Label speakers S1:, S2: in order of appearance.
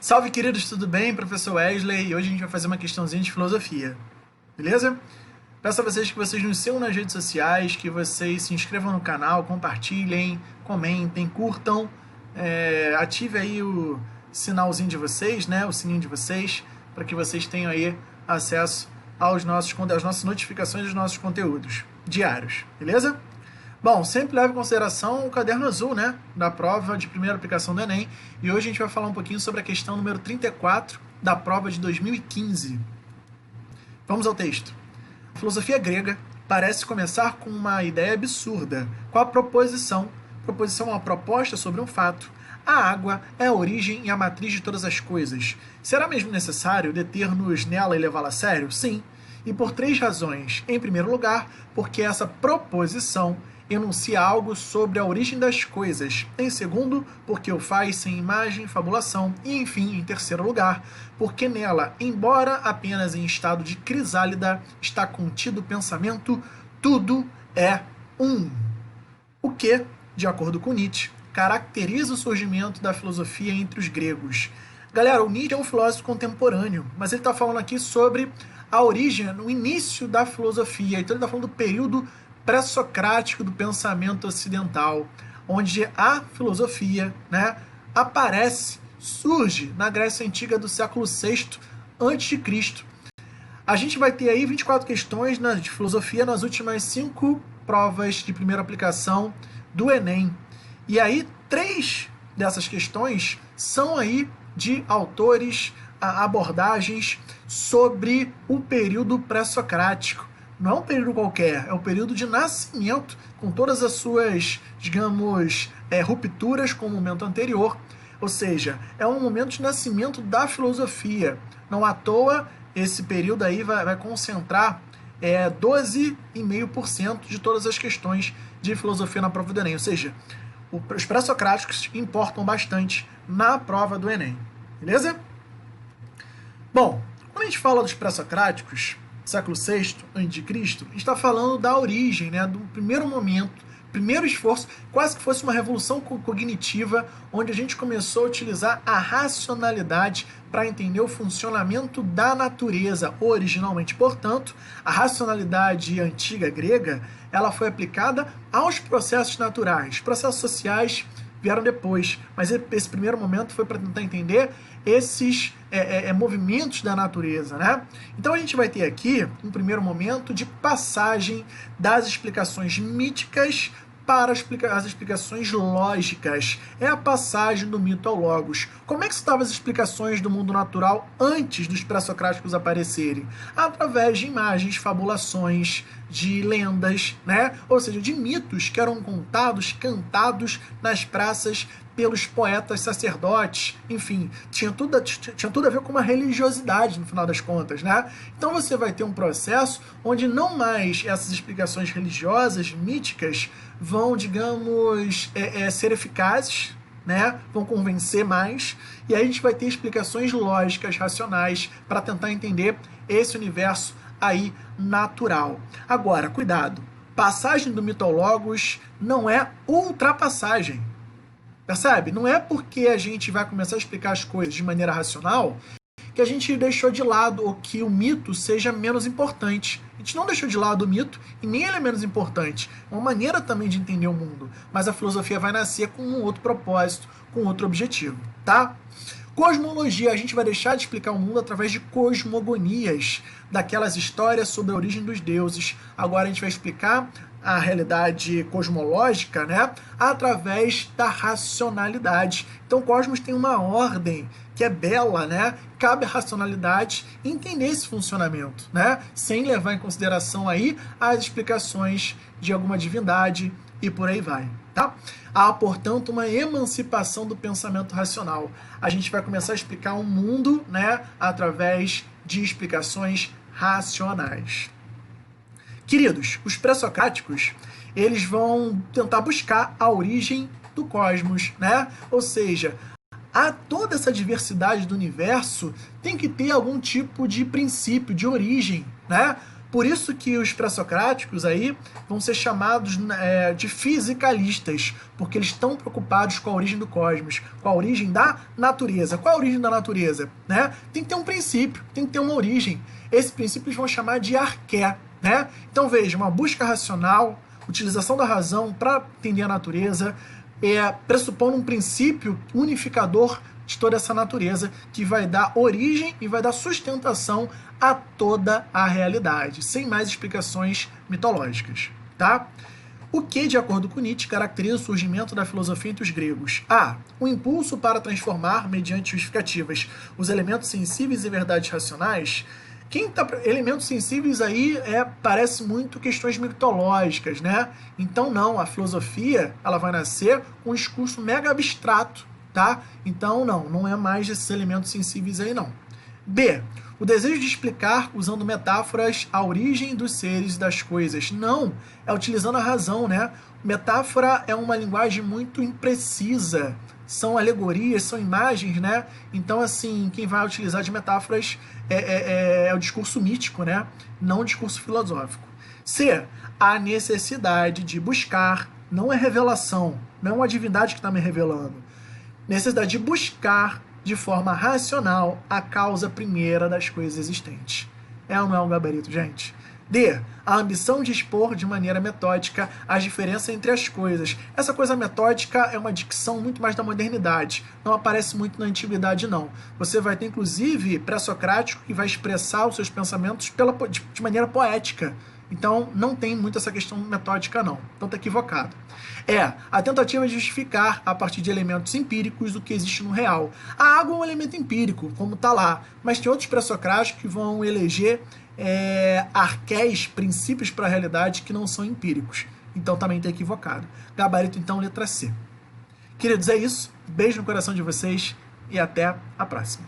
S1: Salve, queridos, tudo bem? Professor Wesley, e hoje a gente vai fazer uma questãozinha de filosofia, beleza? Peço a vocês que vocês nos sigam nas redes sociais, que vocês se inscrevam no canal, compartilhem, comentem, curtam, ative aí o sinalzinho de vocês, né, o sininho de vocês, para que vocês tenham aí acesso às nossas notificações dos nossos conteúdos diários, beleza? Bom, sempre leve em consideração o caderno azul, né, da prova de primeira aplicação do Enem, e hoje a gente vai falar um pouquinho sobre a questão número 34 da prova de 2015. Vamos ao texto. A filosofia grega parece começar com uma ideia absurda, com a proposição. Proposição é uma proposta sobre um fato. A água é a origem e a matriz de todas as coisas. Será mesmo necessário deter-nos nela e levá-la a sério? Sim, e por 3 razões. Em primeiro lugar, porque essa proposição enuncia algo sobre a origem das coisas. Em segundo, porque o faz sem imagem, fabulação. E, enfim, em terceiro lugar, porque nela, embora apenas em estado de crisálida, está contido o pensamento tudo é um. O que, de acordo com Nietzsche, caracteriza o surgimento da filosofia entre os gregos. Galera, o Nietzsche é um filósofo contemporâneo, mas ele está falando aqui sobre a origem, no início da filosofia. Então ele está falando do período pré-socrático do pensamento ocidental, onde a filosofia, né, aparece, surge na Grécia Antiga do século VI a.C. A gente vai ter aí 24 questões de filosofia nas últimas 5 provas de primeira aplicação do Enem. E aí 3 dessas questões são aí de autores, abordagens sobre o período pré-socrático. Não é um período qualquer, é um período de nascimento, com todas as suas, digamos, rupturas com o momento anterior. Ou seja, é um momento de nascimento da filosofia. Não à toa, esse período aí vai concentrar 12,5% de todas as questões de filosofia na prova do Enem. Ou seja, os pré-socráticos importam bastante na prova do Enem. Beleza? Bom, quando a gente fala dos pré-socráticos, século VI a.C., a gente está falando da origem, né, do primeiro momento, primeiro esforço, quase que fosse uma revolução cognitiva, onde a gente começou a utilizar a racionalidade para entender o funcionamento da natureza originalmente. Portanto, a racionalidade antiga grega, ela foi aplicada aos processos naturais. Processos sociais vieram depois, mas esse primeiro momento foi para tentar entender esses movimentos da natureza, né? Então a gente vai ter aqui um primeiro momento de passagem das explicações míticas para as explicações lógicas. É a passagem do mito ao logos. Como é que estavam as explicações do mundo natural antes dos pré-socráticos aparecerem? Através de imagens, fabulações, de lendas, né? Ou seja, de mitos que eram contados, cantados nas praças pelos poetas sacerdotes, enfim, tinha tudo a ver com uma religiosidade no final das contas, né? Então você vai ter um processo onde não mais essas explicações religiosas, míticas, vão, digamos, ser eficazes, né? Vão convencer mais, e aí a gente vai ter explicações lógicas, racionais, para tentar entender esse universo aí natural. Agora, cuidado, passagem do mito ao logos não é ultrapassagem. Percebe? Não é porque a gente vai começar a explicar as coisas de maneira racional que a gente deixou de lado ou que o mito seja menos importante. A gente não deixou de lado o mito e nem ele é menos importante. É uma maneira também de entender o mundo. Mas a filosofia vai nascer com um outro propósito, com outro objetivo, tá? Cosmologia, a gente vai deixar de explicar o mundo através de cosmogonias, daquelas histórias sobre a origem dos deuses. Agora a gente vai explicar a realidade cosmológica, né, através da racionalidade. Então o cosmos tem uma ordem que é bela, né? Cabe à racionalidade entender esse funcionamento, né, sem levar em consideração aí as explicações de alguma divindade e por aí vai, tá? Há, portanto, uma emancipação do pensamento racional. A gente vai começar a explicar o mundo, né, através de explicações racionais. Queridos, os pré-socráticos, eles vão tentar buscar a origem do cosmos, né? Ou seja, toda essa diversidade do universo tem que ter algum tipo de princípio, de origem, né? Por isso que os pré-socráticos aí vão ser chamados de fisicalistas, porque eles estão preocupados com a origem do cosmos, com a origem da natureza. Qual é a origem da natureza? Né? Tem que ter um princípio, tem que ter uma origem. Esse princípio eles vão chamar de arqué. Né? Então veja, uma busca racional, utilização da razão para entender a natureza, pressupondo um princípio unificador de toda essa natureza, que vai dar origem e vai dar sustentação a toda a realidade, sem mais explicações mitológicas, tá? O que, de acordo com Nietzsche, caracteriza o surgimento da filosofia entre os gregos? A. O impulso para transformar, mediante justificativas, os elementos sensíveis e verdades racionais. Elementos sensíveis aí parece muito questões mitológicas, né? Então não, a filosofia ela vai nascer com um discurso mega abstrato, tá? Então não é mais esses elementos sensíveis aí não. B. O desejo de explicar usando metáforas a origem dos seres e das coisas. Não, é utilizando a razão, né? Metáfora é uma linguagem muito imprecisa. São alegorias, são imagens, né? Então, assim, quem vai utilizar de metáforas é o discurso mítico, né? Não o discurso filosófico. C. A necessidade de buscar, não é revelação, não é uma divindade que está me revelando. Necessidade de buscar de forma racional a causa primeira das coisas existentes. É ou não é um gabarito, gente? D. A ambição de expor de maneira metódica as diferenças entre as coisas. Essa coisa metódica é uma dicção muito mais da modernidade. Não aparece muito na antiguidade, não. Você vai ter, inclusive, pré-socrático que vai expressar os seus pensamentos de maneira poética. Então, não tem muito essa questão metódica, não. Então, está equivocado. A tentativa de justificar, a partir de elementos empíricos, o que existe no real. A água é um elemento empírico, como está lá. Mas tem outros pré-socráticos que vão eleger arqués, princípios para a realidade que não são empíricos. Então, também está equivocado. Gabarito, então, letra C. Queridos, é isso. Beijo no coração de vocês e até a próxima.